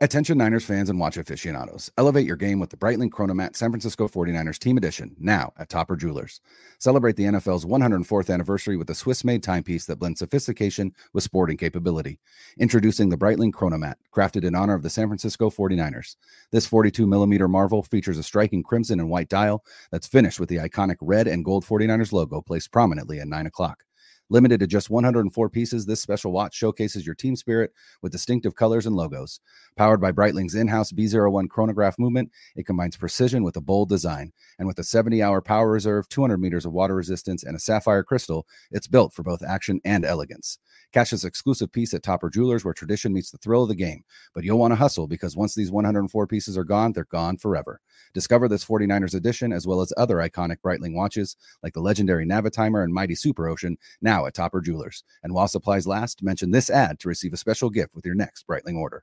Attention Niners fans and watch aficionados. Elevate your game with the Breitling Chronomat San Francisco 49ers Team Edition, now at Topper Jewelers. Celebrate the NFL's 104th anniversary with a Swiss-made timepiece that blends sophistication with sporting capability. Introducing the Breitling Chronomat, crafted in honor of the San Francisco 49ers. This 42mm marvel features a striking crimson and white dial that's finished with the iconic red and gold 49ers logo placed prominently at 9 o'clock. Limited to just 104 pieces, this special watch showcases your team spirit with distinctive colors and logos. Powered by Breitling's in-house B01 chronograph movement, it combines precision with a bold design. And with a 70-hour power reserve, 200 meters of water resistance, and a sapphire crystal, it's built for both action and elegance. Catch this exclusive piece at Topper Jewelers, where tradition meets the thrill of the game. But you'll want to hustle, because once these 104 pieces are gone, they're gone forever. Discover this 49ers edition, as well as other iconic Breitling watches, like the legendary Navitimer and Mighty Super Ocean, now at Topper Jewelers. And while supplies last, mention this ad to receive a special gift with your next Breitling order.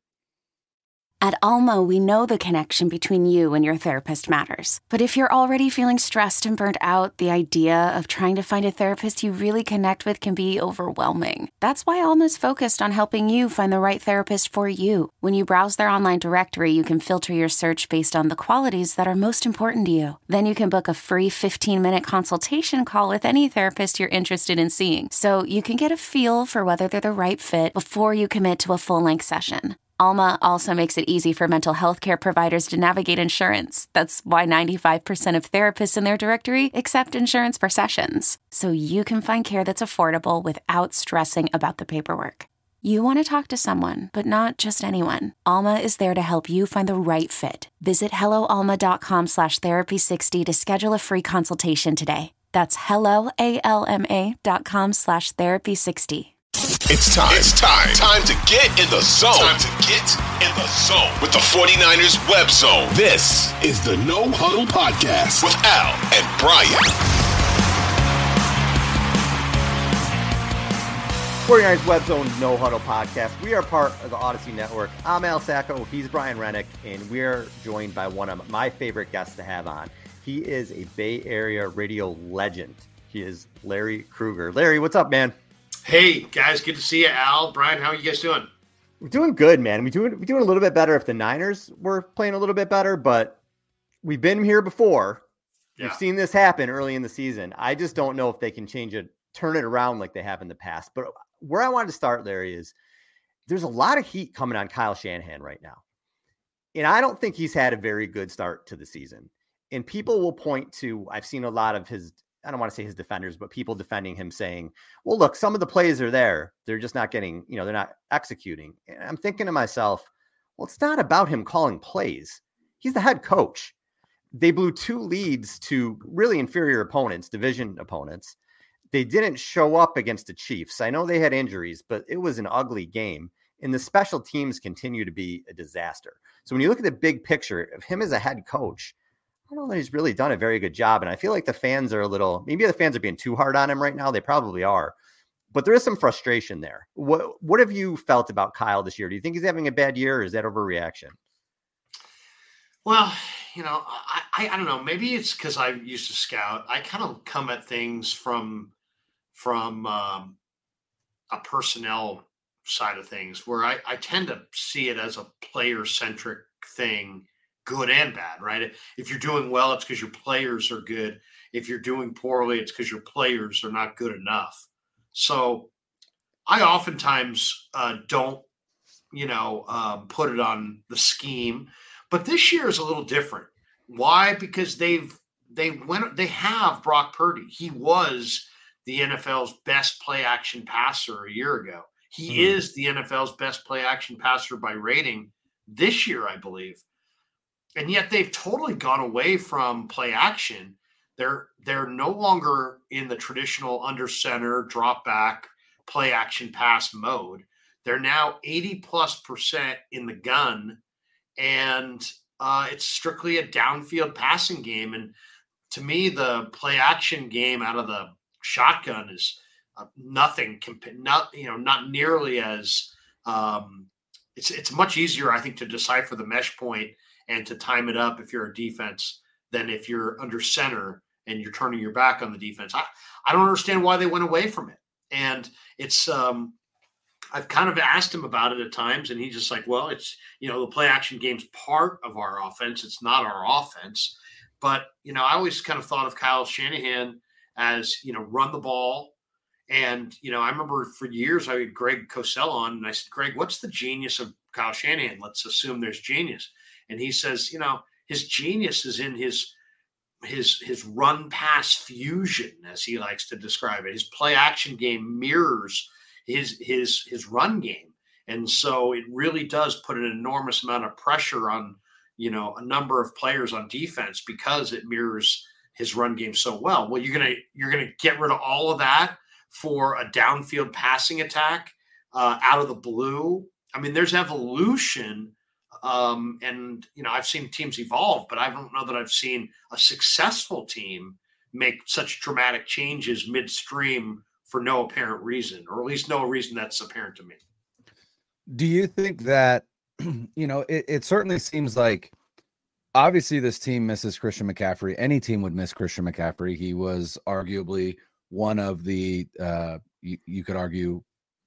At Alma, we know the connection between you and your therapist matters. But if you're already feeling stressed and burnt out, the idea of trying to find a therapist you really connect with can be overwhelming. That's why Alma's focused on helping you find the right therapist for you. When you browse their online directory, you can filter your search based on the qualities that are most important to you. Then you can book a free 15-minute consultation call with any therapist you're interested in seeing, so you can get a feel for whether they're the right fit before you commit to a full-length session. Alma also makes it easy for mental health care providers to navigate insurance. That's why 95% of therapists in their directory accept insurance for sessions, so you can find care that's affordable without stressing about the paperwork. You want to talk to someone, but not just anyone. Alma is there to help you find the right fit. Visit helloalma.com/therapy60 to schedule a free consultation today. That's helloalma.com/therapy60. It's time to get in the zone. Time to get in the zone with the 49ers web zone. This is the No Huddle Podcast with Al and Brian. 49ers web zone's No Huddle Podcast. We are part of the Odyssey Network. I'm Al Sacco. He's Brian Renick, and we're joined by one of my favorite guests to have on. He is a Bay Area radio legend. He is Larry Krueger. Larry, what's up, man? Hey, guys, good to see you, Al. Brian, how are you guys doing? We're doing good, man. We're doing a little bit better if the Niners were playing a little bit better, but we've been here before. Yeah. We've seen this happen early in the season. I just don't know if they can turn it around like they have in the past. But where I wanted to start, Larry, is there's a lot of heat coming on Kyle Shanahan right now. And I don't think he's had a very good start to the season. And people will point to, I've seen a lot of his, I don't want to say his defenders, but people defending him saying, well, look, some of the plays are there. They're just not getting, they're not executing. And I'm thinking to myself, well, it's not about him calling plays. He's the head coach. They blew 2 leads to really inferior opponents, division opponents. They didn't show up against the Chiefs. I know they had injuries, but it was an ugly game. And the special teams continue to be a disaster. So when you look at the big picture of him as a head coach, I don't know that he's really done a very good job. And I feel like the fans are maybe the fans are being too hard on him right now. They probably are, but there is some frustration there. What have you felt about Kyle this year? Do you think he's having a bad year, or is that overreaction? Well, I don't know. Maybe it's because I used to scout. I kind of come at things from a personnel side of things, where I tend to see it as a player-centric thing, good and bad, right? If you're doing well, it's because your players are good. If you're doing poorly, it's because your players are not good enough. So I oftentimes don't, put it on the scheme. But this year is a little different. Why? Because they have Brock Purdy. He was the NFL's best play action passer a year ago. He is the NFL's best play action passer by rating this year, I believe. And yet they've totally gone away from play action. They're no longer in the traditional under center, drop back, play action pass mode. They're now 80+% in the gun, and it's strictly a downfield passing game. And to me, the play action game out of the shotgun is nothing. Not nearly as it's much easier, I think, to decipher the mesh point and to time it up if you're a defense than if you're under center and you're turning your back on the defense. I don't understand why they went away from it. And it's I've kind of asked him about it at times, and he's just like, well, it's, the play action game's part of our offense. It's not our offense. But, I always kind of thought of Kyle Shanahan as, run the ball. And, I remember for years I had Greg Cosell on, and I said, Greg, what's the genius of Kyle Shanahan? Let's assume there's genius. And he says, his genius is in his run pass fusion, as he likes to describe it. His play action game mirrors his run game. And so it really does put an enormous amount of pressure on, a number of players on defense because it mirrors his run game so well. Well, you're going to get rid of all of that for a downfield passing attack out of the blue. I mean, there's evolution. And, I've seen teams evolve, but I don't know that I've seen a successful team make such dramatic changes midstream for no apparent reason, or at least no reason that's apparent to me. Do you think that, it certainly seems like obviously this team misses Christian McCaffrey. Any team would miss Christian McCaffrey. He was arguably one of the, you could argue,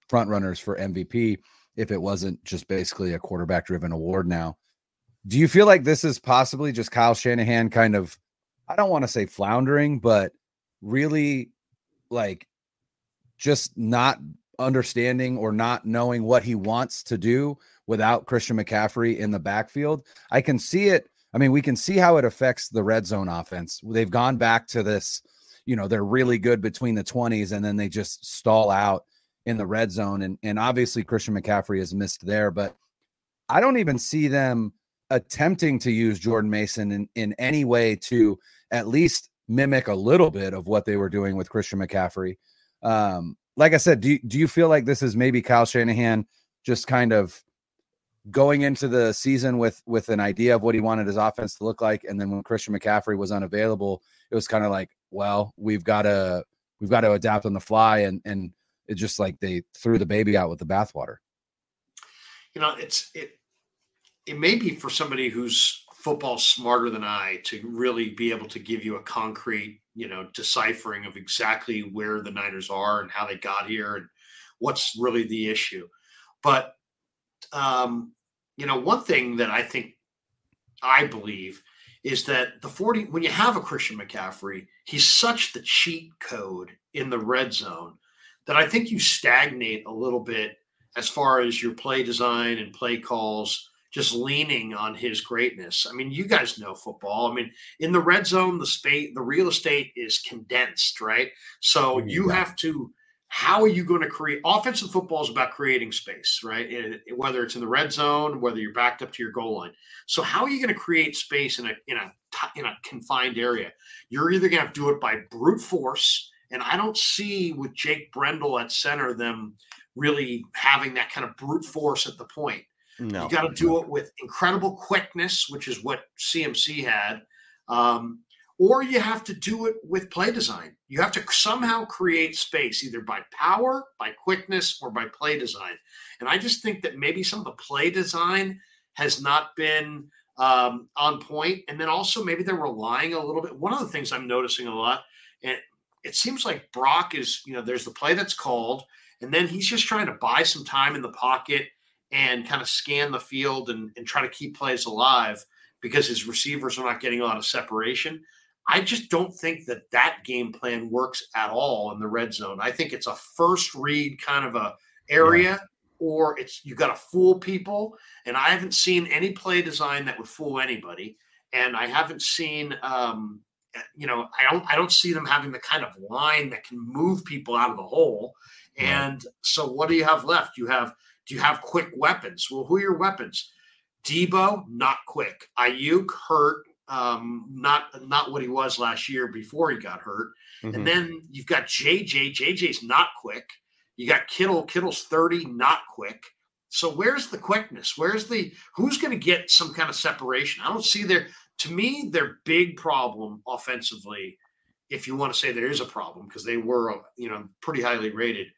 front runners for MVP if it wasn't just basically a quarterback driven award now. Do you feel like this is possibly just Kyle Shanahan kind of, I don't want to say floundering, but really like just not understanding or not knowing what he wants to do without Christian McCaffrey in the backfield? I can see it. I mean, we can see how it affects the red zone offense. They've gone back to this, they're really good between the 20s and then they just stall out in the red zone. And obviously Christian McCaffrey has missed there, but I don't even see them attempting to use Jordan Mason in any way to at least mimic a little bit of what they were doing with Christian McCaffrey. Like I said, do you feel like this is maybe Kyle Shanahan just kind of going into the season with an idea of what he wanted his offense to look like, and then when Christian McCaffrey was unavailable, it was kind of like, well, we've got to adapt on the fly, and it's just like they threw the baby out with the bathwater. It may be for somebody who's football smarter than I to really be able to give you a concrete, deciphering of exactly where the Niners are and how they got here and what's really the issue. But, one thing that I believe is that when you have a Christian McCaffrey, he's such the cheat code in the red zone that I think you stagnate a little bit as far as your play design and play calls, just leaning on his greatness. I mean, you guys know football. I mean, in the red zone, the real estate is condensed, right? So you have to, how are you going to create? Offensive football is about creating space, right? Whether it's in the red zone, whether you're backed up to your goal line. So how are you going to create space in a confined area? You're either going to have to do it by brute force, and I don't see with Jake Brendel at center them really having that kind of brute force at the point. No, you got to do it with incredible quickness, which is what CMC had, or you have to do it with play design. You have to somehow create space, either by power, by quickness, or by play design. And I just think that maybe some of the play design has not been on point. And then also maybe they're relying a little bit. One of the things I'm noticing a lot, and it seems like Brock is, there's the play that's called, and then he's just trying to buy some time in the pocket and kind of scan the field and try to keep plays alive because his receivers are not getting a lot of separation. I just don't think that game plan works at all in the red zone. I think it's a first read kind of a area, or you got to fool people. And I haven't seen any play design that would fool anybody. And I haven't seen, I don't see them having the kind of line that can move people out of the hole. And so what do you have left? Do you have quick weapons? Well, who are your weapons? Debo, not quick. Ayuk, hurt, not what he was last year before he got hurt. Mm-hmm. And then you've got JJ. JJ's not quick. You got Kittle. Kittle's 30, not quick. So where's the quickness? Who's going to get some kind of separation? I don't see to me, their big problem offensively, if you want to say there is a problem, because they were, pretty highly rated.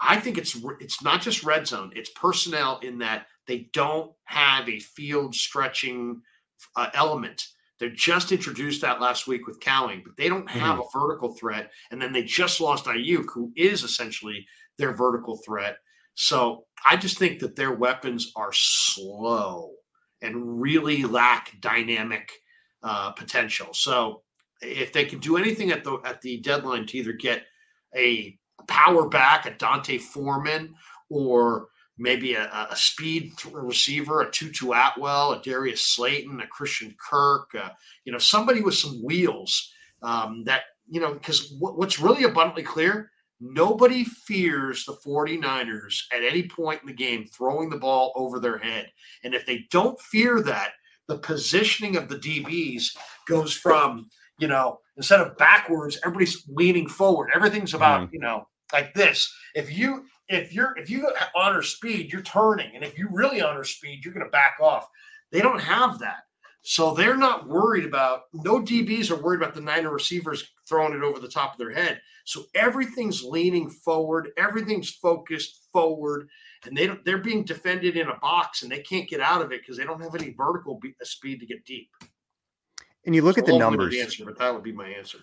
I think it's not just red zone. It's personnel in that they don't have a field stretching element. They just introduced that last week with Cowing, but they don't have a vertical threat. And then they just lost Ayuk, who is essentially their vertical threat. So I just think that their weapons are slow and really lack dynamic potential. So if they can do anything at the deadline to either get a power back, a Dante Foreman, or maybe a speed receiver, a Tutu Atwell, a Darius Slayton, a Christian Kirk, somebody with some wheels that, because what's really abundantly clear, nobody fears the 49ers at any point in the game throwing the ball over their head. And if they don't fear that, the positioning of the DBs goes from, instead of backwards, everybody's leaning forward. Everything's about, like this. If you honor speed, you're turning. And if you really honor speed, you're going to back off. They don't have that. So they're not worried about, no DBs are worried about the Niner receivers throwing it over the top of their head. So everything's leaning forward. Everything's focused forward. And they're being defended in a box, and they can't get out of it because they don't have any vertical speed to get deep. And you look at the numbers. Answer, but that would be my answer.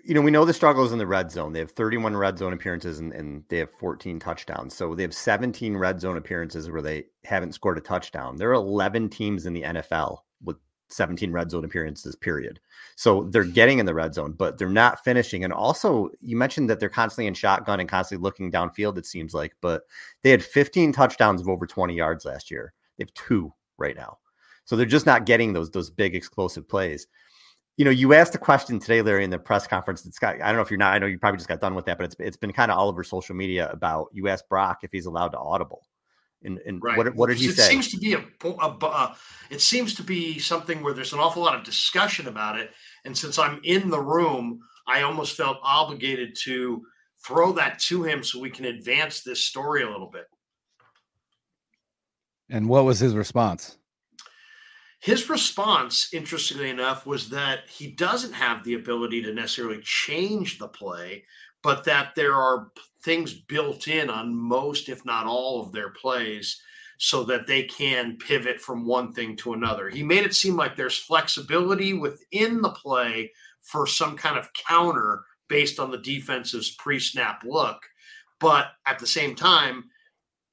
We know the struggles in the red zone. They have 31 red zone appearances and they have 14 touchdowns. So they have 17 red zone appearances where they haven't scored a touchdown. There are 11 teams in the NFL with 17 red zone appearances, period. So they're getting in the red zone, but they're not finishing. And also, you mentioned that they're constantly in shotgun and constantly looking downfield, it seems like, but they had 15 touchdowns of over 20 yards last year. They have 2 right now. So they're just not getting those big explosive plays. You asked a question today, Larry, in the press conference. I don't know if you're not, I know you probably just got done with that, but it's been kind of all over social media about, you asked Brock if he's allowed to audible. And right. what did he say? It seems to be something where there's an awful lot of discussion about it. And since I'm in the room, I almost felt obligated to throw that to him so we can advance this story a little bit. And what was his response? His response, interestingly enough, was that he doesn't have the ability to necessarily change the play, but that there are things built in on most, if not all, of their plays so that they can pivot from one thing to another. He made it seem like there's flexibility within the play for some kind of counter based on the defense's pre-snap look. But at the same time,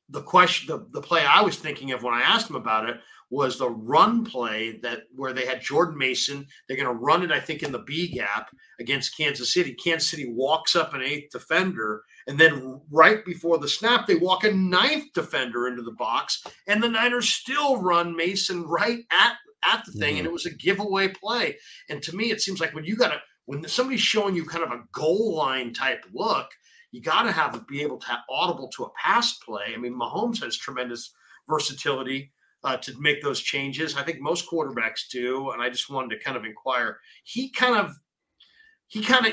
the play I was thinking of when I asked him about it was the run play where they had Jordan Mason. They're going to run it, I think, in the B gap against Kansas City. Kansas City walks up an 8th defender, and then right before the snap, they walk a 9th defender into the box, and the Niners still run Mason right at the thing, and it was a giveaway play. And to me, it seems like when somebody's showing you kind of a goal line type look, you got to be able to have audible to a pass play. I mean, Mahomes has tremendous versatility to make those changes. I think most quarterbacks do. And I just wanted to kind of inquire. He kind of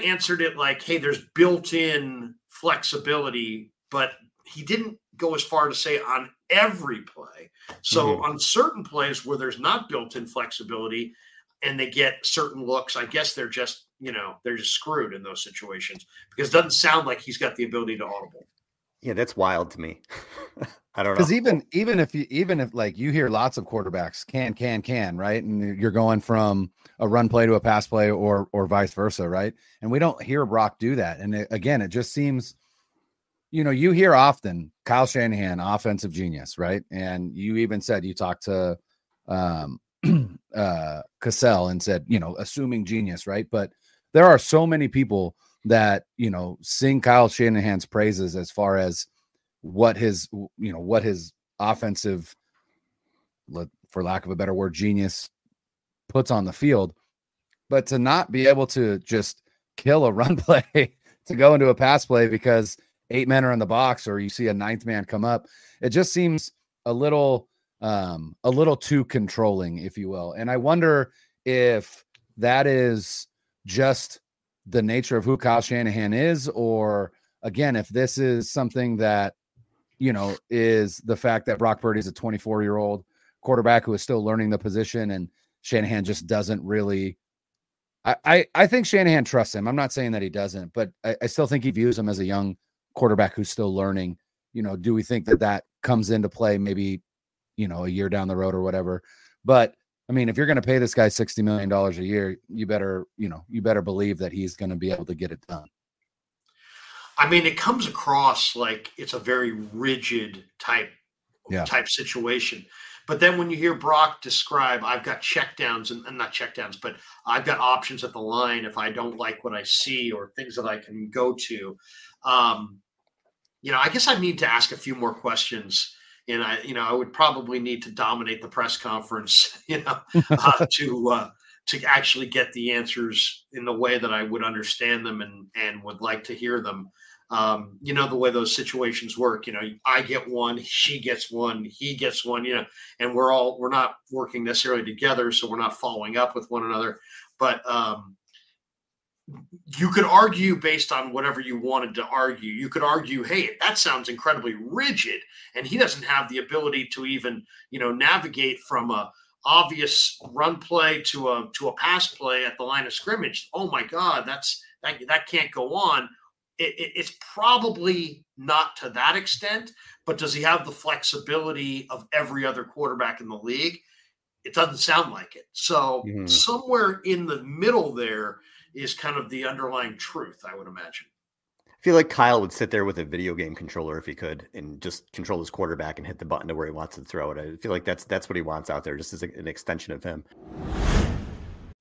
answered it like, hey, there's built-in flexibility, but he didn't go as far to say on every play. So on certain plays where there's not built-in flexibility and they get certain looks, I guess they're just screwed in those situations because it doesn't sound like he's got the ability to audible. Yeah, that's wild to me. I don't know. Because even if like you hear lots of quarterbacks can, right? And you're going from a run play to a pass play or vice versa, right? And we don't hear Brock do that. And it just seems, you hear often Kyle Shanahan, offensive genius, right? And you even said you talked to Cassell and said, assuming genius, right? But there are so many people that, sing Kyle Shanahan's praises as far as what his offensive, for lack of a better word, genius puts on the field. But to not be able to just kill a run play to go into a pass play because 8 men are in the box or you see a 9th man come up, it just seems a little too controlling, if you will. And I wonder if that is just the nature of who Kyle Shanahan is, or again, if this is something that, is the fact that Brock Purdy is a 24-year-old quarterback who is still learning the position and Shanahan just doesn't really, I think Shanahan trusts him. I'm not saying that he doesn't, but I still think he views him as a young quarterback who's still learning. Do we think that comes into play maybe, a year down the road or whatever? But I mean, if you're going to pay this guy $60 million a year, you better believe that he's going to be able to get it done. I mean, it comes across like it's a very rigid type situation. But then when you hear Brock describe, I've got checkdowns and not checkdowns, but I've got options at the line if I don't like what I see or things that I can go to. I guess I need to ask a few more questions, and I would probably need to dominate the press conference, to actually get the answers in the way that I would understand them and would like to hear them. The way those situations work, I get one, she gets one, he gets one, and we're not working necessarily together. So we're not following up with one another, but, you could argue based on whatever you wanted to argue. You could argue, hey, that sounds incredibly rigid, and he doesn't have the ability to even, navigate from a obvious run play to a pass play at the line of scrimmage. Oh my God, that can't go on. It's probably not to that extent, but does he have the flexibility of every other quarterback in the league? It doesn't sound like it. So somewhere in the middle there is kind of the underlying truth, I would imagine. I feel like Kyle would sit there with a video game controller if he could and just control his quarterback and hit the button to where he wants to throw it. I feel like that's what he wants out there, just as an extension of him.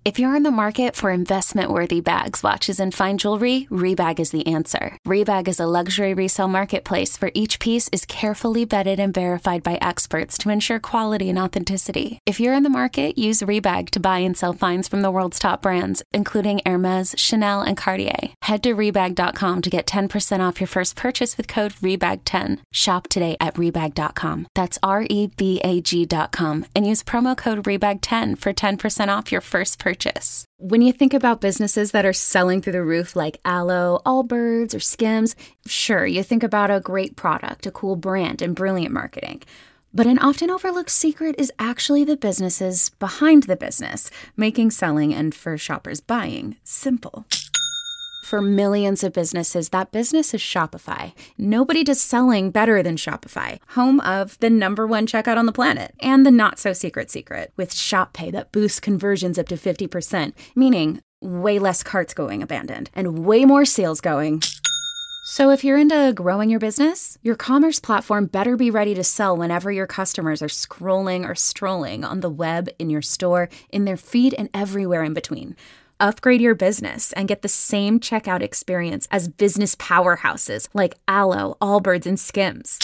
If you're in the market for investment-worthy bags, watches, and fine jewelry, Rebag is the answer. Rebag is a luxury resale marketplace where each piece is carefully vetted and verified by experts to ensure quality and authenticity. If you're in the market, use Rebag to buy and sell finds from the world's top brands, including Hermes, Chanel, and Cartier. Head to Rebag.com to get 10% off your first purchase with code REBAG10. Shop today at Rebag.com. That's REBAG.com. And use promo code REBAG10 for 10% off your first purchase. When you think about businesses that are selling through the roof like Aloe, Allbirds, or Skims, sure, you think about a great product, a cool brand, and brilliant marketing. But an often overlooked secret is actually the businesses behind the business, making selling and for shoppers buying simple. For millions of businesses, that business is Shopify. Nobody does selling better than Shopify, home of the #1 checkout on the planet and the not-so-secret secret with Shop Pay that boosts conversions up to 50%, meaning way less carts going abandoned and way more sales going. So if you're into growing your business, your commerce platform better be ready to sell whenever your customers are scrolling or strolling on the web, in your store, in their feed, and everywhere in between. Upgrade your business and get the same checkout experience as business powerhouses like Aloe, Allbirds, and Skims.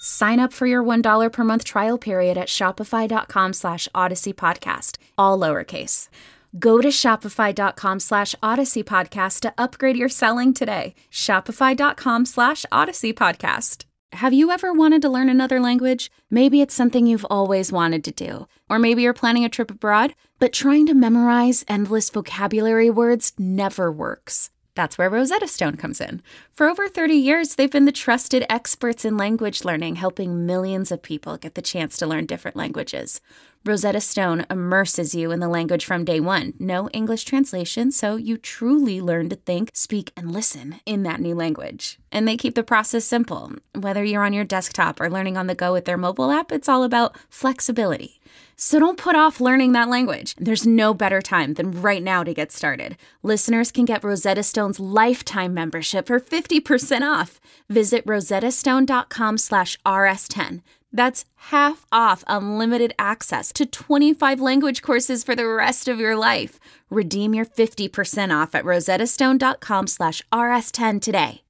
Sign up for your $1 per month trial period at shopify.com/Odyssey Podcast, all lowercase. Go to shopify.com/Odyssey Podcast to upgrade your selling today. Shopify.com/Odyssey Podcast. Have you ever wanted to learn another language? Maybe it's something you've always wanted to do. Or maybe you're planning a trip abroad, but trying to memorize endless vocabulary words never works. That's where Rosetta Stone comes in. For over 30 years, they've been the trusted experts in language learning, helping millions of people get the chance to learn different languages. Rosetta Stone immerses you in the language from day one. No English translation, so you truly learn to think, speak, and listen in that new language. And they keep the process simple. Whether you're on your desktop or learning on the go with their mobile app, it's all about flexibility. So don't put off learning that language. There's no better time than right now to get started. Listeners can get Rosetta Stone's lifetime membership for 50% off. Visit rosettastone.com/rs10. That's half off unlimited access to 25 language courses for the rest of your life. Redeem your 50% off at rosettastone.com/rs10 today.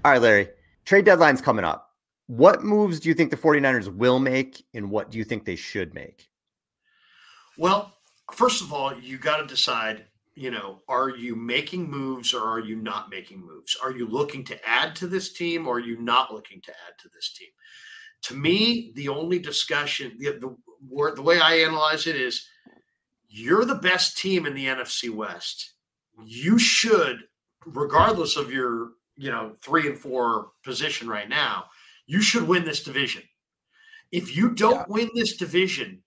All right, Larry, trade deadline's coming up. What moves do you think the 49ers will make, and what do you think they should make? Well, first of all, you got to decide, are you making moves or are you not making moves? Are you looking to add to this team or are you not looking to add to this team? To me, the only discussion, the way I analyze it is, you're the best team in the NFC West. You should, regardless of your 3 and 4 position right now, you should win this division. If you don't win this division,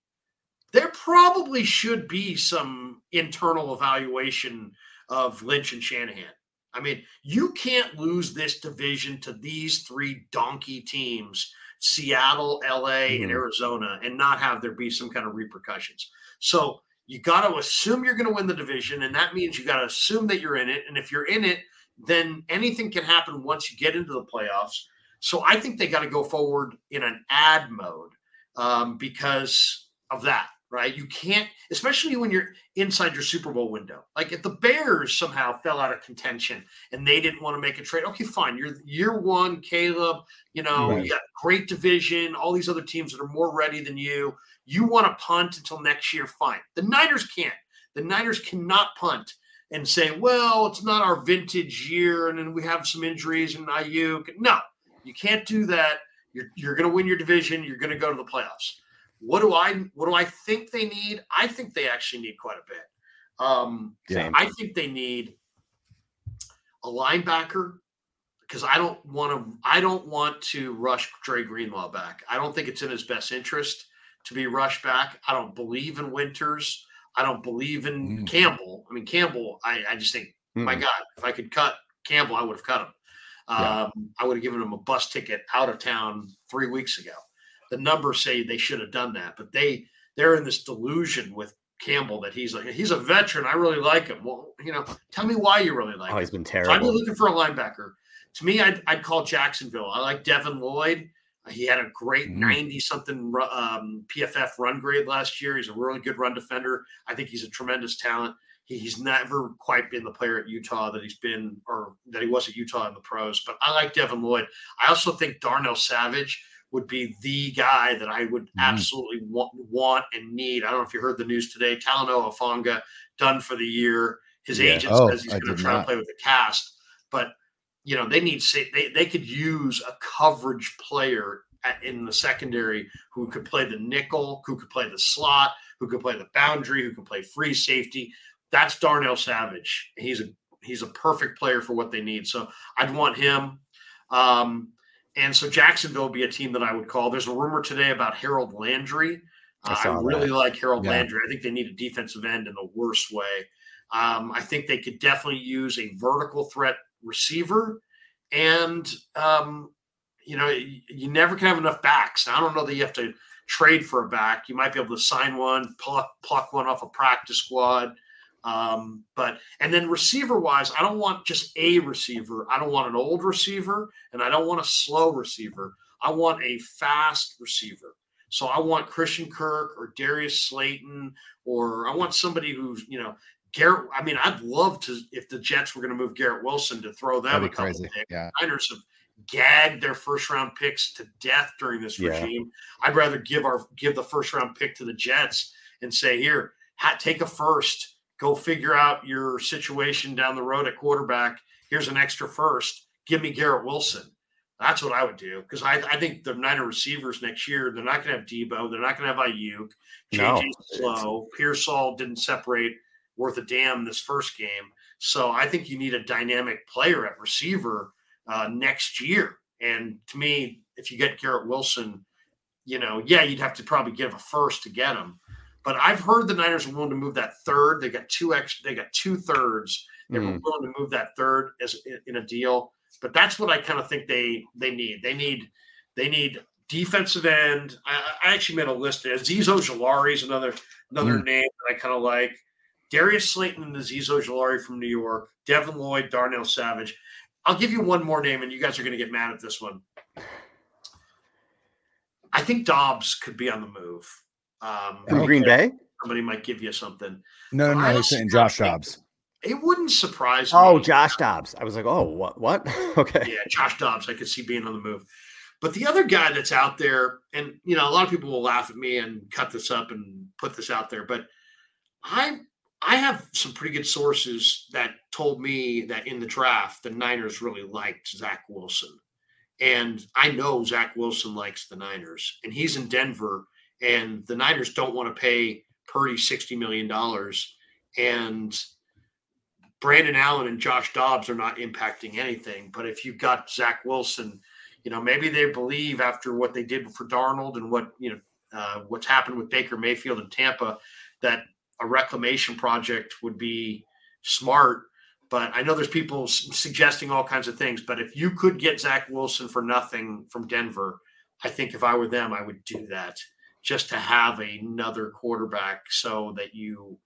there probably should be some internal evaluation of Lynch and Shanahan. I mean, you can't lose this division to these 3 donkey teams, Seattle, LA, and Arizona, and not have there be some kind of repercussions. So you got to assume you're going to win the division, and that means you got to assume that you're in it. And if you're in it, then anything can happen once you get into the playoffs. So I think they got to go forward in an add mode because of that, right? You can't, especially when you're inside your Super Bowl window. Like if the Bears somehow fell out of contention and they didn't want to make a trade, okay, fine. You're year one, Caleb, you got great division, all these other teams that are more ready than you. You want to punt until next year, fine. The Niners can't. The Niners cannot punt and say, well, it's not our vintage year, and then we have some injuries and Ayuk. No, you can't do that. You're going to win your division. You're going to go to the playoffs. What do I think they need? I think they actually need quite a bit. I think they need a linebacker because I don't want to rush Dre Greenlaw back. I don't think it's in his best interest to be rushed back. I don't believe in Winters. I don't believe in Campbell. I mean, Campbell, I just think, my God, if I could cut Campbell, I would have cut him. I would have given him a bus ticket out of town 3 weeks ago. The numbers say they should have done that, but they're in this delusion with Campbell that he's a veteran. I really like him. Well, tell me why you really like him. He's been terrible. So I'd be looking for a linebacker. To me, I'd call Jacksonville. I like Devin Lloyd. He had a great 90-something PFF run grade last year. He's a really good run defender. I think he's a tremendous talent. He's never quite been the player at Utah that he's been, or that he was at Utah in the pros. But I like Devin Lloyd. I also think Darnell Savage would be the guy that I would absolutely want and need. I don't know if you heard the news today. Talanoa Hufanga done for the year. His agent says he's going to try to play with the cast. But they need they could use a coverage player in the secondary who could play the nickel, who could play the slot, who could play the boundary, who could play free safety. That's Darnell Savage. He's a perfect player for what they need. So I'd want him. And so Jacksonville would be a team that I would call. There's a rumor today about Harold Landry. I really like Harold Landry. I think they need a defensive end in the worst way. I think they could definitely use a vertical threat receiver. And, you never can have enough backs. Now, I don't know that you have to trade for a back. You might be able to sign one, pluck one off a practice squad. And then receiver wise, I don't want just a receiver. I don't want an old receiver and I don't want a slow receiver. I want a fast receiver. So I want Christian Kirk or Darius Slayton, or I want somebody who's, Garrett. I mean, I'd love to, if the Jets were going to move Garrett Wilson, to throw them a couple of picks. Yeah. Niners have gagged their first round picks to death during this regime. I'd rather give the first round pick to the Jets and say, here, take a first. Go figure out your situation down the road at quarterback. Here's an extra first. Give me Garrett Wilson. That's what I would do, because I think the Niner receivers next year, they're not going to have Debo. They're not going to have Ayuk. JJ's slow. Pearsall didn't separate worth a damn this first game. So I think you need a dynamic player at receiver next year. And to me, if you get Garrett Wilson, you'd have to probably give a first to get him. But I've heard the Niners are willing to move that third. They got 2 thirds. They were willing to move that third as in a deal. But that's what I kind of think they need. They need defensive end. I actually made a list. Azeez Ojulari is another name that I kind of like. Darius Slayton and Azeez Ojulari from New York. Devin Lloyd, Darnell Savage. I'll give you one more name, and you guys are going to get mad at this one. I think Dobbs could be on the move. From Green Bay? Somebody might give you something. No, he's saying Josh Dobbs. It wouldn't surprise me. Oh, Josh Dobbs. I was like, oh, what? Okay. Yeah, Josh Dobbs. I could see being on the move. But the other guy that's out there, and, a lot of people will laugh at me and cut this up and put this out there, but I have some pretty good sources that told me that in the draft, the Niners really liked Zach Wilson. And I know Zach Wilson likes the Niners, and he's in Denver. And the Niners don't want to pay Purdy $60 million. And Brandon Allen and Josh Dobbs are not impacting anything. But if you've got Zach Wilson, maybe they believe after what they did for Darnold and what's happened with Baker Mayfield in Tampa, that a reclamation project would be smart. But I know there's people suggesting all kinds of things. But if you could get Zach Wilson for nothing from Denver, I think if I were them, I would do that. Just to have another quarterback so that you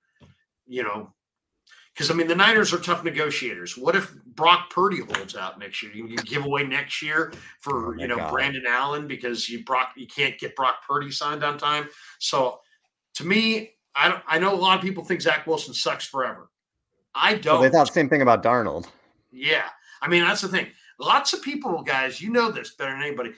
Because, I mean, the Niners are tough negotiators. What if Brock Purdy holds out next year? You can give away next year for, Brandon Allen because you can't get Brock Purdy signed on time. So, to me, I know a lot of people think Zach Wilson sucks forever. I don't. Well, they thought the same thing about Darnold. Yeah. I mean, that's the thing. Lots of people, guys, you know this better than anybody.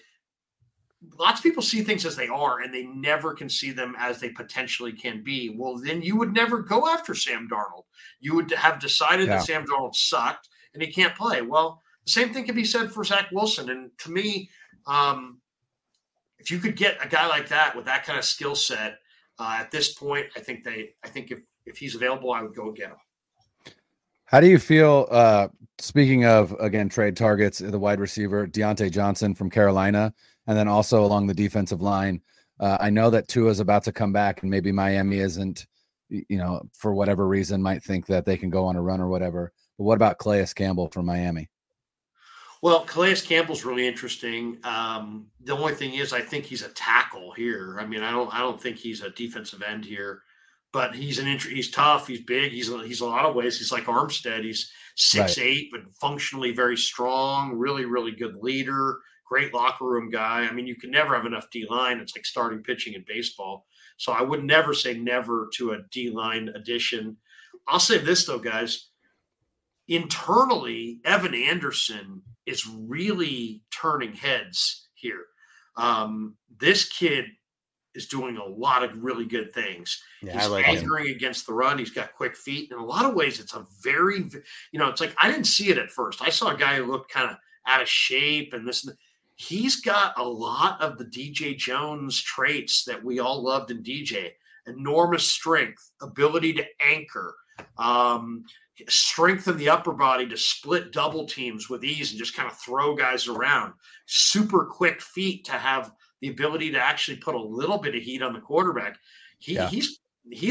Lots of people see things as they are, and they never can see them as they potentially can be. Well, then you would never go after Sam Darnold. You would have decided that Sam Darnold sucked and he can't play. Well, the same thing can be said for Zach Wilson. And to me, if you could get a guy like that with that kind of skill set at this point, I think if he's available, I would go get him. How do you feel? Speaking of, again, trade targets, the wide receiver Deontay Johnson from Carolina, and then also along the defensive line. I know that Tua is about to come back, and maybe Miami isn't, for whatever reason, might think that they can go on a run or whatever. But what about Calais Campbell from Miami? Well, Calais Campbell's really interesting. The only thing is, I think he's a tackle here. I mean, I don't think he's a defensive end here. But he's tough. He's big. He's a lot of ways. He's like Armstead. He's 6'8", but functionally very strong. Really, really good leader. Great locker room guy. I mean, you can never have enough D-line. It's like starting pitching in baseball. So I would never say never to a D-line addition. I'll say this, though, guys. Internally, Evan Anderson is really turning heads here. This kid is doing a lot of really good things. Yeah, he's anchoring against the run. He's got quick feet. In a lot of ways, it's a very, it's like I didn't see it at first. I saw a guy who looked kind of out of shape and this. He's got a lot of the DJ Jones traits that we all loved in DJ. Enormous strength, ability to anchor, strength in the upper body to split double teams with ease and just kind of throw guys around. Super quick feet to have the ability to actually put a little bit of heat on the quarterback. He's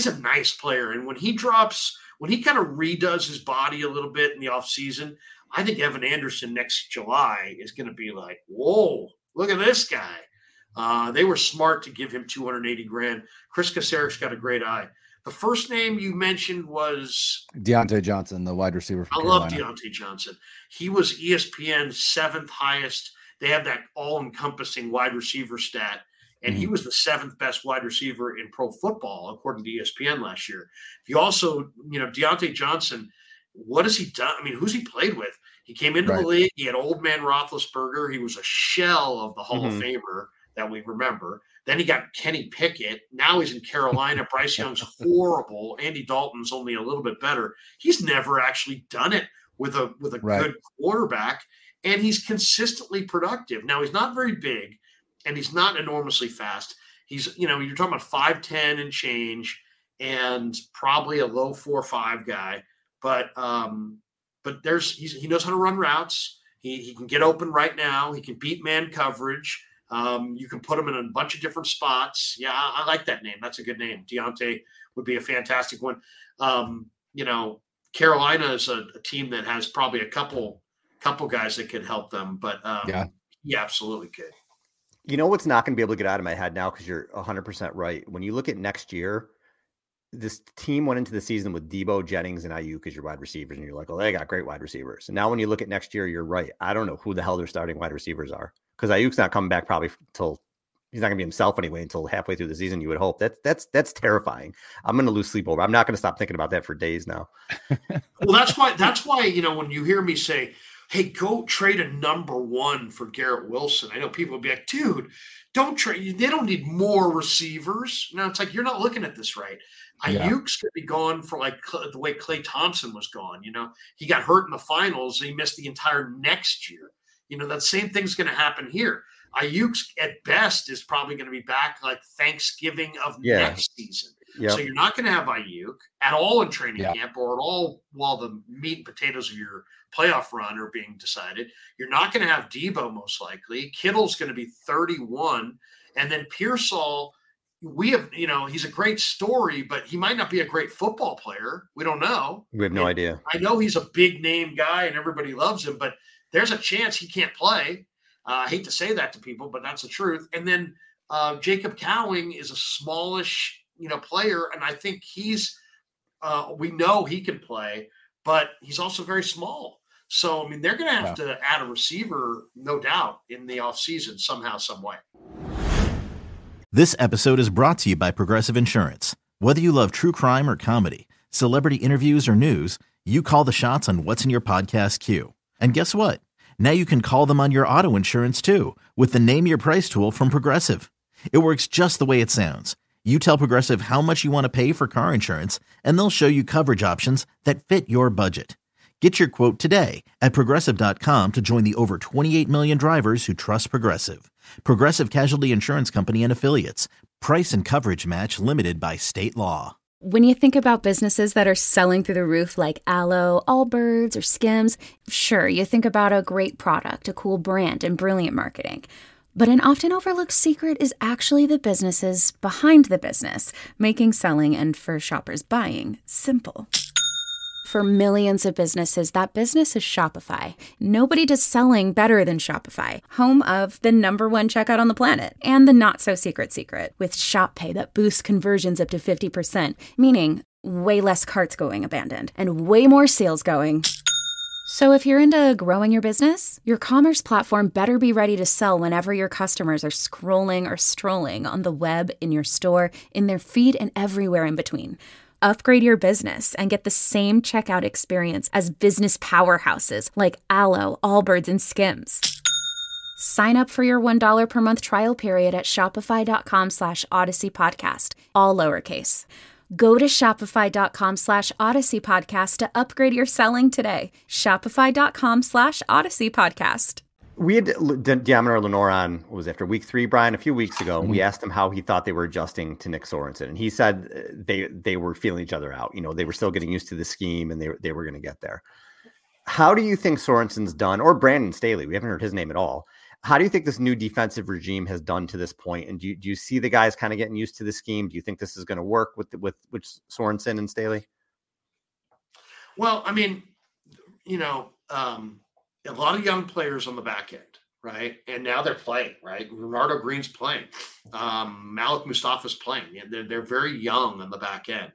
a nice player. And when he kind of redoes his body a little bit in the offseason, I think Evan Anderson next July is going to be like, whoa, look at this guy. They were smart to give him $280,000. Chris Kaceric's got a great eye. The first name you mentioned was Deontay Johnson, the wide receiver from Carolina. I love Deontay Johnson. He was ESPN's 7th highest. They have that all-encompassing wide receiver stat, and he was the 7th best wide receiver in pro football, according to ESPN last year. You also, Deontay Johnson, what has he done? I mean, who's he played with? He came into the league. He had old man Roethlisberger. He was a shell of the Hall of Famer that we remember. Then he got Kenny Pickett. Now he's in Carolina. Bryce Young's horrible. Andy Dalton's only a little bit better. He's never actually done it with a good quarterback. And he's consistently productive. Now, he's not very big, and he's not enormously fast. He's, you're talking about 5'10" and change, and probably a low 4.5 guy. But he knows how to run routes. He can get open right now. He can beat man coverage. You can put him in a bunch of different spots. Yeah, I like that name. That's a good name. Deontay would be a fantastic one. Carolina is a team that has probably a couple guys that could help them, but he absolutely could. You know what's not going to be able to get out of my head now, because you're 100% right. When you look at next year, this team went into the season with Debo, Jennings, and Ayuk as your wide receivers, and you're like, oh, they got great wide receivers. And now when you look at next year, you're right. I don't know who the hell their starting wide receivers are, because Ayuk's not coming back probably until he's not going to be himself anyway until halfway through the season. You would hope. That's terrifying. I'm going to lose sleep over. I'm not going to stop thinking about that for days now. Well, that's why when you hear me say, hey, go trade a number 1 for Garrett Wilson. I know people will be like, dude, don't trade. They don't need more receivers. No, it's like, you're not looking at this right. Ayuk's going to be gone for like the way Klay Thompson was gone. He got hurt in the finals. He missed the entire next year. That same thing's going to happen here. Ayuk's at best is probably going to be back like Thanksgiving of next season. Yep. So you're not going to have Ayuk at all in training camp or at all while the meat and potatoes of your playoff run are being decided. You're not going to have Debo most likely. Kittle's going to be 31. And then Pearsall, he's a great story, but he might not be a great football player. We don't know. We have no idea. I know he's a big name guy and everybody loves him, but there's a chance he can't play. I hate to say that to people, but that's the truth. And then Jacob Cowing is a smallish, player, and I think he's We know he can play, but he's also very small. So, I mean, they're going to have to add a receiver, no doubt, in the offseason somehow, some way. This episode is brought to you by Progressive Insurance. Whether you love true crime or comedy, celebrity interviews or news, you call the shots on what's in your podcast queue. And guess what? Now you can call them on your auto insurance too with the Name Your Price tool from Progressive. It works just the way it sounds. You tell Progressive how much you want to pay for car insurance, and they'll show you coverage options that fit your budget. Get your quote today at Progressive.com to join the over 28 million drivers who trust Progressive. Progressive Casualty Insurance Company and Affiliates. Price and coverage match limited by state law. When you think about businesses that are selling through the roof like Aloe, Allbirds, or Skims, sure, you think about a great product, a cool brand, and brilliant marketing. But an often overlooked secret is actually the businesses behind the business, making selling and for shoppers buying simple. For millions of businesses, that business is Shopify. Nobody does selling better than Shopify, home of the #1 checkout on the planet and the not-so-secret secret with Shop Pay that boosts conversions up to 50%, meaning way less carts going abandoned and way more sales going. So if you're into growing your business, your commerce platform better be ready to sell whenever your customers are scrolling or strolling on the web, in your store, in their feed, and everywhere in between. Upgrade your business and get the same checkout experience as business powerhouses like Aloe, Allbirds, and Skims. Sign up for your $1 per month trial period at shopify.com/Odyssey Podcast, all lowercase. Go to shopify.com/Odyssey Podcast to upgrade your selling today. Shopify.com/Odyssey Podcast. We had Diamond Lenore on, what was it, after week 3, Brian, a few weeks ago, and we asked him how he thought they were adjusting to Nick Sorensen. And he said they were feeling each other out. You know, they were still getting used to the scheme and they were going to get there. How do you think Sorensen's done, or Brandon Staley? We haven't heard his name at all. How do you think this new defensive regime has done to this point? And do you see the guys kind of getting used to the scheme? Do you think this is going to work with Sorensen and Staley? Well, I mean, you know, a lot of young players on the back end, right? And now they're playing, right? Renardo Green's playing. Malik Mustafa's playing. They're very young on the back end.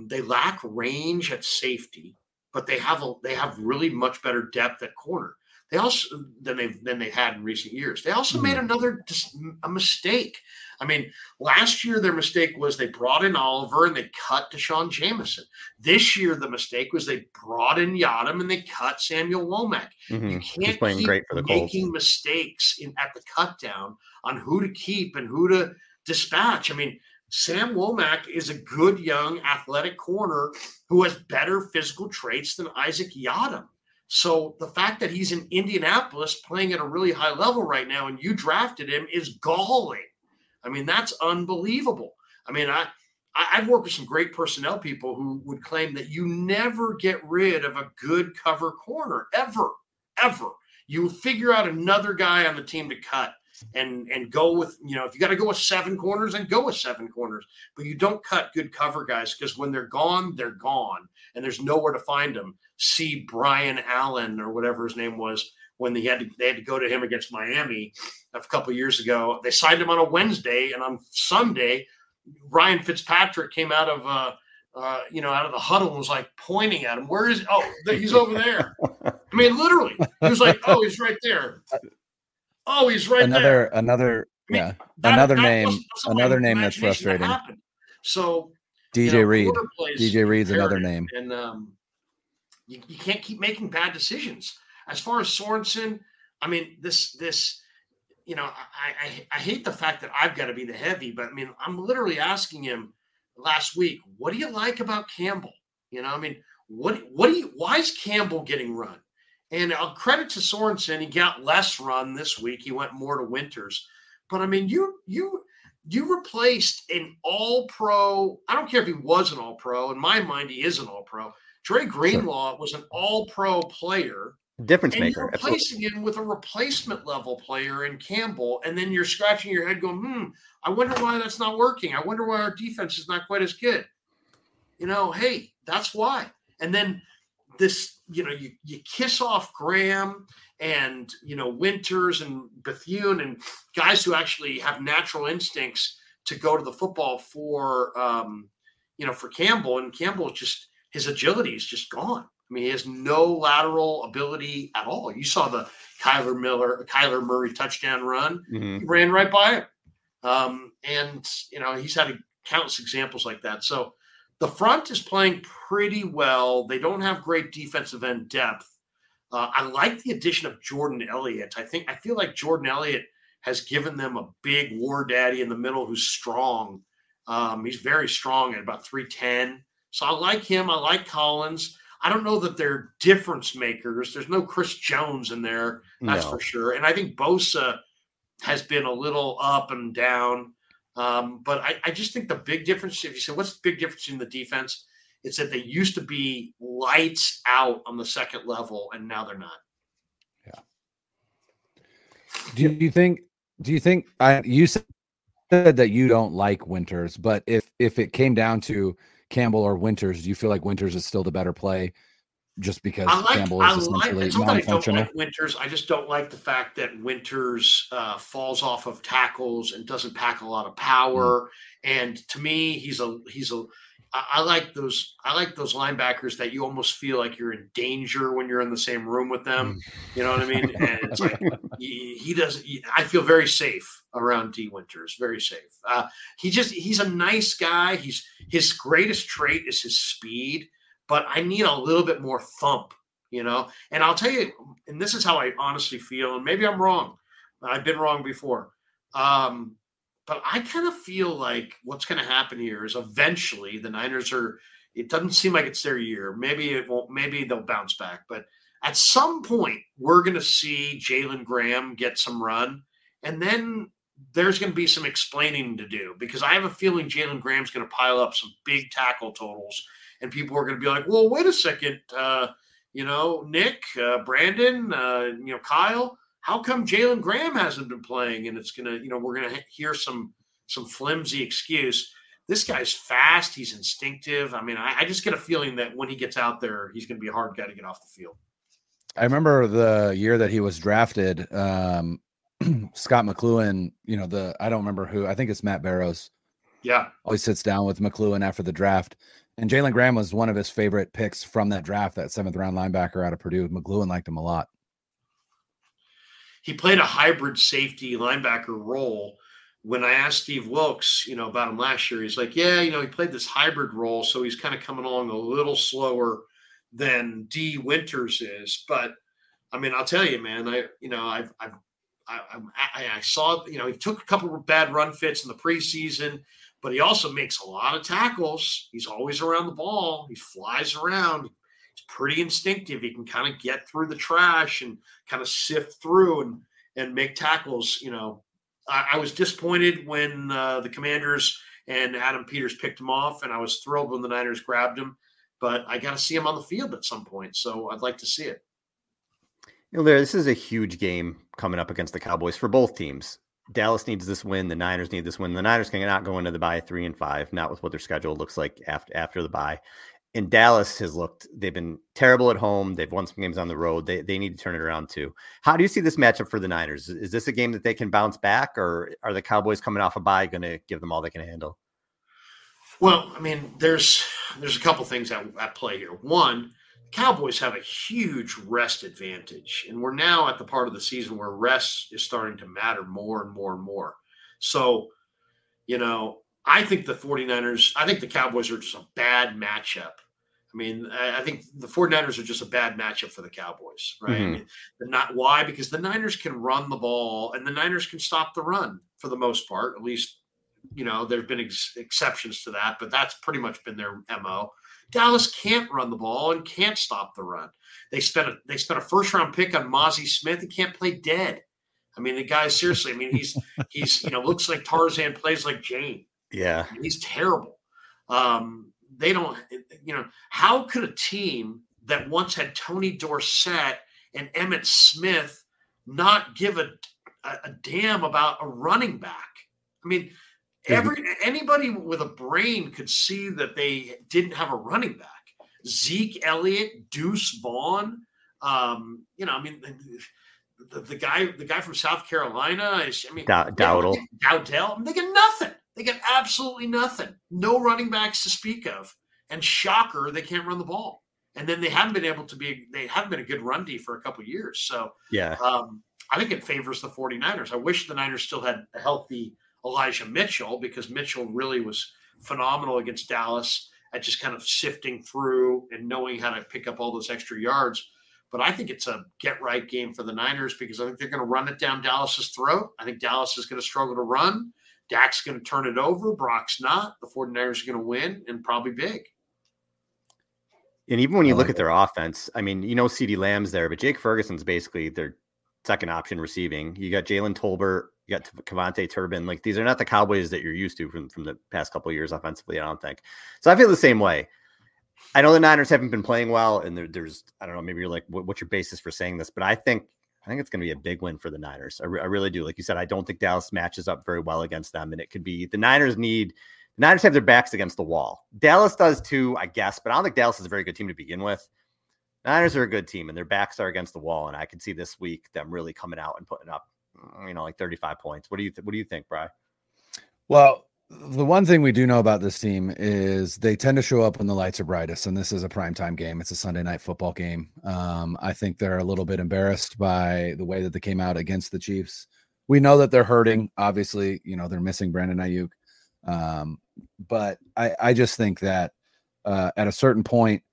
They lack range at safety, but they have really much better depth at corner. They also than they had in recent years. They also made a mistake. I mean, last year their mistake was they brought in Oliver and they cut Deshaun Jameson. This year the mistake was they brought in Yadam and they cut Samuel Womack. You can't keep great for the making Colts. Mistakes at the cut down on who to keep and who to dispatch. I mean, Sam Womack is a good young athletic corner who has better physical traits than Isaac Yadam. So the fact that he's in Indianapolis playing at a really high level right now and you drafted him is galling. I mean, that's unbelievable. I mean, I've worked with some great personnel people who would claim that you never get rid of a good cover corner, ever. You figure out another guy on the team to cut and go with, you know, if you got to go with 7 corners, then go with 7 corners. But you don't cut good cover guys because when they're gone, and there's nowhere to find them. See Brian Allen or whatever his name was when they had to go to him against Miami a couple of years ago. They signed him on a Wednesday, and on Sunday, Ryan Fitzpatrick came out of the huddle and was like pointing at him. Where is? Oh, he's over there. I mean, literally, he was like, "Oh, he's right there. Oh, he's right there." Another name that's frustrating. So DJ Reed. DJ Reed's another name, and you can't keep making bad decisions. As far as Sorensen, I mean, this, you know, I hate the fact that I've got to be the heavy, but I mean, I'm literally asking him last week, what do you like about Campbell? You know, I mean, why is Campbell getting run? And I'll credit to Sorensen. He got less run this week. He went more to Winters, but I mean, you replaced an all-pro. I don't care if he was an all-pro. In my mind, he is an all-pro. Dre Greenlaw was an all-pro player. Difference maker. You're replacing him with a replacement level player in Campbell, and then you're scratching your head going, I wonder why that's not working. I wonder why our defense is not quite as good. You know, hey, that's why. And then this, you know, you kiss off Graham and, you know, Winters and Bethune and guys who actually have natural instincts to go to the football for for Campbell, and Campbell his agility is just gone. I mean, he has no lateral ability at all. You saw the Kyler Murray touchdown run. Mm-hmm. He ran right by him. And he's had countless examples like that. So the front is playing pretty well. They don't have great defensive end depth. I like the addition of Jordan Elliott. I feel like Jordan Elliott has given them a big war daddy in the middle who's strong. He's very strong at about 310. So I like him. I like Collins. I don't know that they're difference makers. There's no Chris Jones in there. That's for sure. And I think Bosa has been a little up and down. But I just think the big difference, if you say, what's the big difference in the defense? It's that they used to be lights out on the second level, and now they're not. Yeah. Do you think you said that you don't like Winters, but if it came down to Campbell or Winters, do you feel like Winters is still the better play just because Campbell is essentially non-functional? I don't like Winters. I just don't like the fact that Winters falls off of tackles and doesn't pack a lot of power. And to me, I like those linebackers that you almost feel like you're in danger when you're in the same room with them. You know what I mean? And it's like he doesn't. I feel very safe around D. Winters. Very safe. He's a nice guy. His greatest trait is his speed, but I need a little bit more thump. And I'll tell you, and this is how I honestly feel, and maybe I'm wrong. I've been wrong before. But I kind of feel like what's going to happen here is eventually the Niners it doesn't seem like it's their year. Maybe it won't, maybe they'll bounce back. But at some point, we're going to see Jalen Graham get some run. And then there's going to be some explaining to do, because I have a feeling Jalen Graham's going to pile up some big tackle totals. And people are going to be like, well, wait a second, Nick, Brandon, Kyle. How come Jalen Graham hasn't been playing? And it's going to, we're going to hear some flimsy excuse. This guy's fast. He's instinctive. I mean, I just get a feeling that when he gets out there, he's going to be a hard guy to get off the field. I remember the year that he was drafted, Scott McLuhan, I don't remember who, I think it's Matt Barrows. Yeah. Always sits down with McLuhan after the draft. And Jalen Graham was one of his favorite picks from that draft, that 7th round linebacker out of Purdue. McLuhan liked him a lot. He played a hybrid safety linebacker role. When I asked Steve Wilkes, about him last year, he's like, yeah, he played this hybrid role. So he's kind of coming along a little slower than D. Winters is. But I mean, I'll tell you, man, I saw, he took a couple of bad run fits in the preseason, but he also makes a lot of tackles. He's always around the ball. He flies around. He's pretty instinctive. He can kind of get through the trash and kind of sift through and make tackles. I was disappointed when the Commanders and Adam Peters picked him off, and I was thrilled when the Niners grabbed him. But I got to see him on the field at some point, so I'd like to see it. This is a huge game coming up against the Cowboys for both teams. Dallas needs this win. The Niners need this win. The Niners cannot go into the bye 3-5, not with what their schedule looks like after the bye. And Dallas they've been terrible at home. They've won some games on the road. They need to turn it around too. How do you see this matchup for the Niners? Is this a game that they can bounce back, or are the Cowboys coming off a bye going to give them all they can handle? Well, I mean, there's a couple things at play here. One, Cowboys have a huge rest advantage, and we're now at the part of the season where rest is starting to matter more and more and more. So, I think the Cowboys are just a bad matchup. I mean, I think the 49ers are just a bad matchup for the Cowboys, right? Mm-hmm. I mean, why? Because the Niners can run the ball and the Niners can stop the run for the most part. At least, there have been exceptions to that, but that's pretty much been their MO. Dallas can't run the ball and can't stop the run. They spent a first round pick on Mozzie Smith. He can't play dead. I mean, the guy, seriously, I mean, he's looks like Tarzan, plays like Jane. Yeah. He's terrible. They don't, how could a team that once had Tony Dorsett and Emmitt Smith not give a damn about a running back? I mean, anybody with a brain could see that they didn't have a running back. Zeke Elliott, Deuce Vaughn, the guy from South Carolina is, Dowdle. Dowdell. They get nothing. They got absolutely nothing. No running backs to speak of. And shocker, they can't run the ball. And then they haven't been a good run D for a couple of years. So yeah, I think it favors the 49ers. I wish the Niners still had a healthy Elijah Mitchell, because Mitchell really was phenomenal against Dallas at just kind of sifting through and knowing how to pick up all those extra yards. But I think it's a get-right game for the Niners, because I think they're going to run it down Dallas's throat. I think Dallas is going to struggle to run. Dak's going to turn it over. Brock's not. The 49ers are going to win, and probably big. And even when you look at their offense, I mean, CeeDee Lamb's there, but Jake Ferguson's basically their second option receiving. You got Jalen Tolbert, you got Kevontae Turbin. Like, these are not the Cowboys that you're used to from the past couple of years offensively, I don't think. So I feel the same way. I know the Niners haven't been playing well, and there's, I don't know, maybe you're like, what's your basis for saying this? But I think it's going to be a big win for the Niners. I really do. Like you said, I don't think Dallas matches up very well against them, and it could be the Niners have their backs against the wall. Dallas does too, I guess, but I don't think Dallas is a very good team to begin with. Niners are a good team, and their backs are against the wall, and I could see this week them really coming out and putting up, like 35 points. What do you think, Bri? Well, the one thing we do know about this team is they tend to show up when the lights are brightest, and this is a primetime game. It's a Sunday night football game. I think they're a little bit embarrassed by the way that they came out against the Chiefs. We know that they're hurting. Obviously, they're missing Brandon Ayuk. But I just think that at a certain point,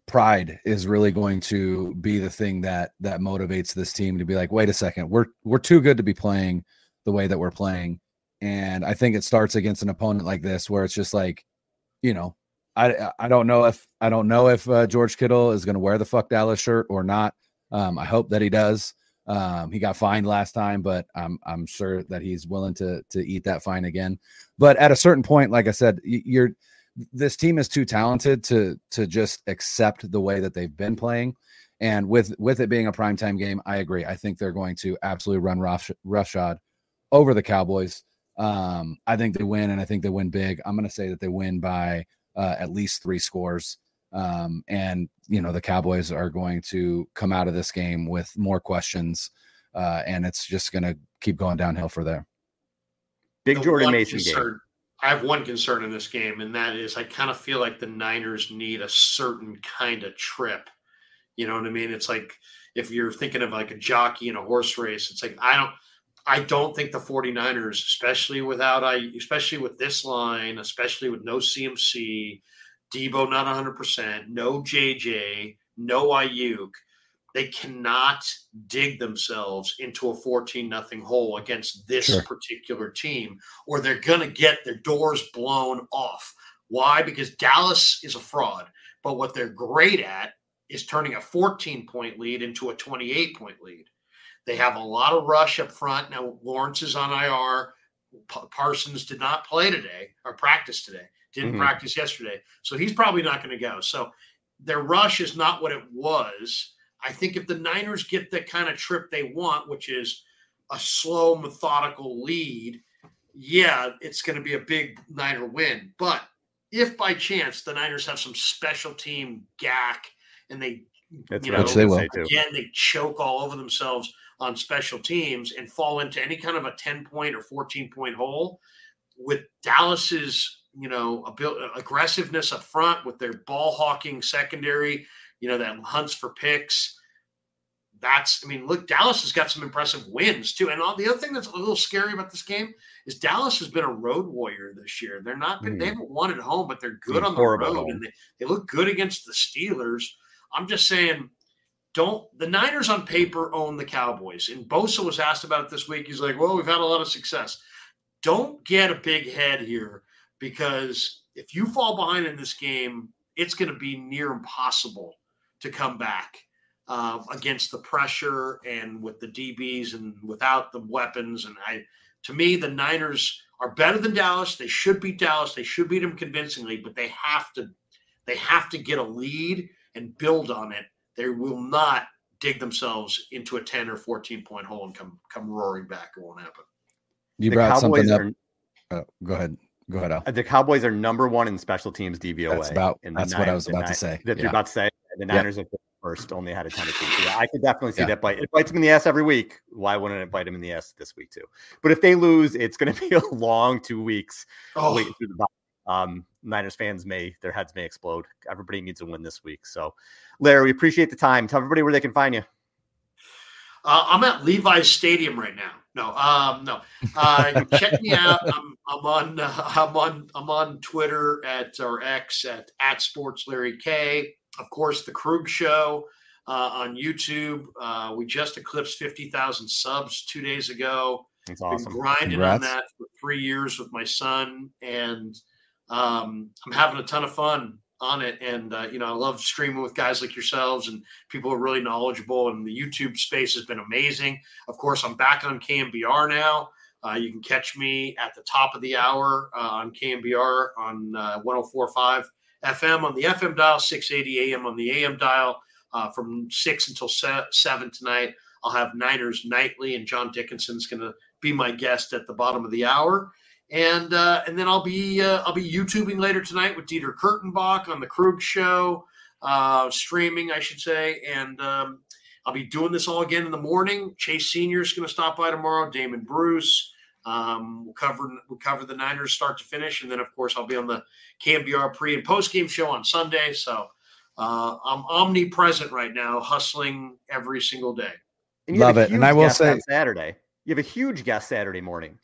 pride is really going to be the thing that motivates this team to be like, wait a second, we're too good to be playing the way that we're playing. And I think it starts against an opponent like this, where it's just like, I don't know if George Kittle is going to wear the Fuck Dallas shirt or not. I hope that he does. He got fined last time, but I'm sure that he's willing to eat that fine again. But at a certain point, like I said, this team is too talented to just accept the way that they've been playing. And with it being a primetime game, I agree. I think they're going to absolutely run roughshod over the Cowboys. I think they win, and I think they win big. I'm going to say that they win by at least 3 scores. And the Cowboys are going to come out of this game with more questions, and it's just going to keep going downhill for there. Big Jordan Mason game. I have one concern in this game, and that is I kind of feel like the Niners need a certain kind of trip. You know what I mean? It's like if you're thinking of like a jockey in a horse race, it's like I don't think the 49ers, especially with this line, especially with no CMC, Debo not 100%, no JJ, no Ayuk, they cannot dig themselves into a 14-0 hole against this particular team, or they're going to get their doors blown off. Why? Because Dallas is a fraud, but what they're great at is turning a 14-point lead into a 28-point lead. They have a lot of rush up front. Now, Lawrence is on IR. Parsons did not play today or practice today. Didn't practice yesterday. So he's probably not going to go. So their rush is not what it was. I think if the Niners get the kind of trip they want, which is a slow, methodical lead, it's going to be a big Niner win. But if by chance the Niners have some special team gack and they, they choke all over themselves on special teams and fall into any kind of a 10-point or 14-point hole with Dallas's, aggressiveness up front, with their ball hawking secondary, that hunts for picks. Look, Dallas has got some impressive wins too. And the other thing that's a little scary about this game is Dallas has been a road warrior this year. They're not been, they haven't won at home, but they're good on the road, and they look good against the Steelers. I'm just saying, the Niners on paper own the Cowboys. And Bosa was asked about it this week. He's like, well, we've had a lot of success. Don't get a big head here, because if you fall behind in this game, it's going to be near impossible to come back against the pressure and with the DBs and without the weapons. And to me, the Niners are better than Dallas. They should beat Dallas. They should beat them convincingly, but they have to get a lead and build on it. They will not dig themselves into a 10 or 14-point hole and come roaring back. It won't happen. You brought something up. Go ahead. Go ahead, Al. The Cowboys are number 1 in special teams DVOA. That's what I was about to say. You're about to say. The Niners are first only had a tendency. So yeah, I could definitely see that bite. It bites him in the ass every week. Why wouldn't it bite him in the ass this week too? But if they lose, it's going to be a long 2 weeks waiting through the bye. Niners fans their heads may explode. Everybody needs a win this week. So, Larry, we appreciate the time. Tell everybody where they can find you. I'm at Levi's Stadium right now. No. Check me out. I'm on Twitter or X at @SportsLarryK. Of course, the Krueg Show on YouTube. We just eclipsed 50,000 subs 2 days ago. That's awesome. Been grinding on that for 3 years with my son, and I'm having a ton of fun on it. And, I love streaming with guys like yourselves, and people are really knowledgeable, and the YouTube space has been amazing. Of course, I'm back on KNBR now. You can catch me at the top of the hour on KNBR on 104.5 FM on the FM dial, 680 AM on the AM dial from 6 until 7 tonight. I'll have Niners Nightly, and John Dickinson's going to be my guest at the bottom of the hour. And then I'll be YouTubing later tonight with Dieter Kurtenbach on the Krueg Show, streaming, I should say. And I'll be doing this all again in the morning. Chase Sr. is going to stop by tomorrow. Damon Bruce. We'll cover the Niners start to finish, and then of course I'll be on the KNBR pre and post game show on Sunday. So I'm omnipresent right now, hustling every single day. And love it. And I will say, Saturday, you have a huge guest Saturday morning.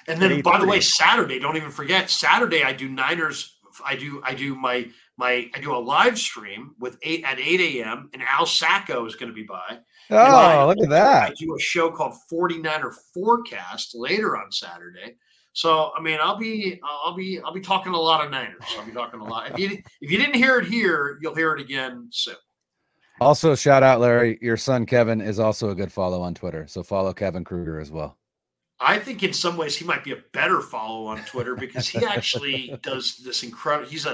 And then, by the way, Saturday, don't even forget, Saturday I do Niners. I do a live stream at 8 a.m. and Al Sacco is going to be by. Oh, look at that! I do a show called 49er Forecast later on Saturday. So, I mean, I'll be talking a lot of Niners. I'll be talking a lot. If you didn't hear it here, you'll hear it again soon. Also, shout out, Larry. Your son Kevin is also a good follow on Twitter. So follow Kevin Krueger as well. I think in some ways he might be a better follow on Twitter because he actually does this incredible. He's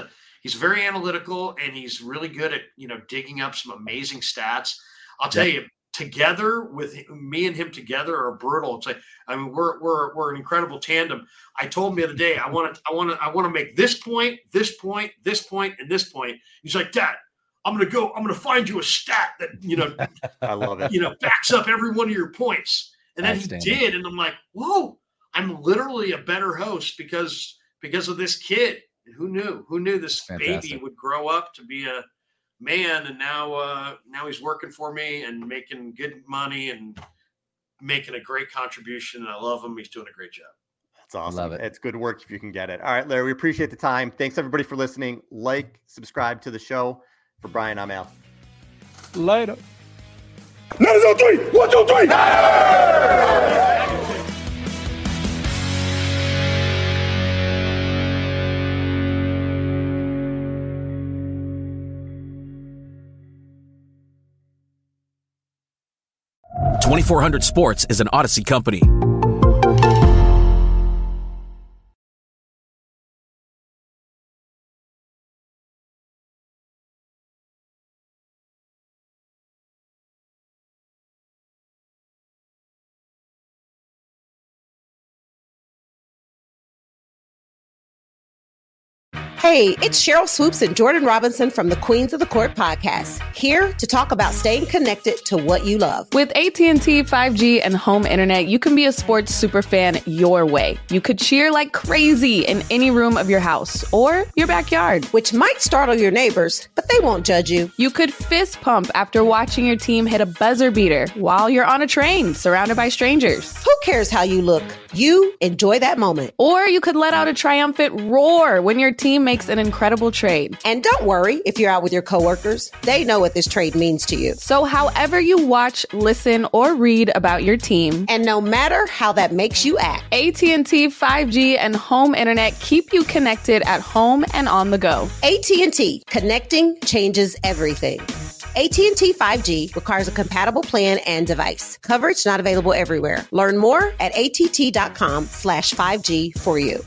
very analytical, and he's really good at digging up some amazing stats. I'll tell you, together with me and him together are brutal. It's like, I mean, we're an incredible tandem. I told him the other day, I want to make this point, this point, this point, and this point. He's like, Dad, I'm gonna find you a stat that I love it. Backs up every one of your points. And then he did, and I'm like, whoa, I'm literally a better host because of this kid. And who knew this baby would grow up to be a man, and now he's working for me and making good money and making a great contribution, and I love him. He's doing a great job. That's awesome. Love it. It's good work if you can get it. All right, Larry, we appreciate the time. Thanks, everybody, for listening. Like, subscribe to the show. For Brian, I'm Al. Later. 9-0-3! 1-2-3! .2400 Sports is an Odyssey company. Hey, it's Cheryl Swoops and Jordan Robinson from the Queens of the Court podcast, here to talk about staying connected to what you love. With AT&T 5G and home internet, you can be a sports superfan your way. You could cheer like crazy in any room of your house or your backyard, which might startle your neighbors, but they won't judge you. You could fist pump after watching your team hit a buzzer beater while you're on a train surrounded by strangers. Who cares how you look? You enjoy that moment. Or you could let out a triumphant roar when your team makes an incredible trade. And don't worry if you're out with your coworkers. They know what this trade means to you. So however you watch, listen, or read about your team, and no matter how that makes you act, AT&T 5G and home internet keep you connected at home and on the go. AT&T, connecting changes everything. AT&T 5G requires a compatible plan and device. Coverage not available everywhere. Learn more at att.com/5G for you.